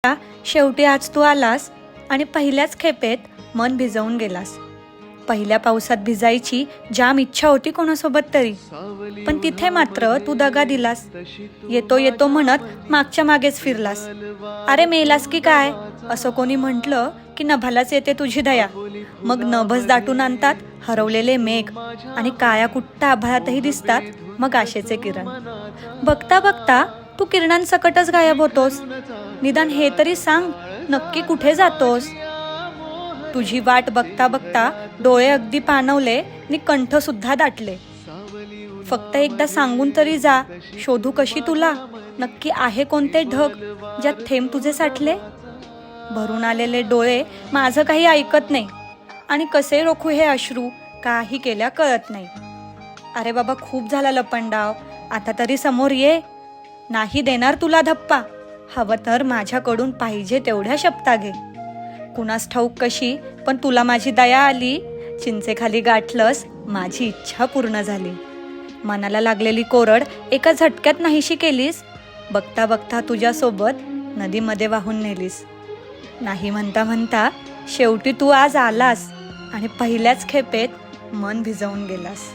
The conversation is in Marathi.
शेवटी आज तू आलास आणि पहिल्याच खेपेत मन भिजवून गेलास. पहिल्या पावसात भिजायची जाम इच्छा होती कोणासोबत तरी, पण तिथे मात्र तू दगा दिलास. येतो येतो म्हणत मागच्या मागेच फिरलास. अरे मेलास की काय असं कोणी म्हटलं की नभालाच येते तुझी दया. मग नभस दाटून आणतात हरवलेले मेघ आणि काया कुट्टा आभाळातही दिसतात मग आशेचे किरण. बघता बघता तू किरणांसकटच गायब होतोस. निदान हे तरी सांग, नक्की कुठे जातोस? तुझी वाट बघता बघता डोळे अगदी पाणवले आणि कंठ सुद्धा दाटले. फक्त एकदा सांगून तरी जा, शोधू कशी तुला? नक्की आहे कोणते ढग ज्यात थेंब तुझे साठले? भरून आलेले डोळे माझं काही ऐकत नाही आणि कसे रोखू हे अश्रू, काही केल्या कळत नाही. अरे बाबा, खूप झाला लपंडाव, आता तरी समोर ये. नाही देणार तुला धप्पा, हवं तर माझ्याकडून पाहिजे तेवढ्या शपथा घे. कुणास ठाऊक कशी, पण तुला माझी दया आली. चिंचेखाली गाठलंस, माझी इच्छा पूर्ण झाली. मनाला लागलेली कोरड एका झटक्यात नाहीशी केलीस. बघता बघता तुझ्यासोबत नदीमध्ये वाहून नेलीस. नाही म्हणता म्हणता शेवटी तू आज आलास आणि पहिल्याच खेपेत मन भिजवून गेलास.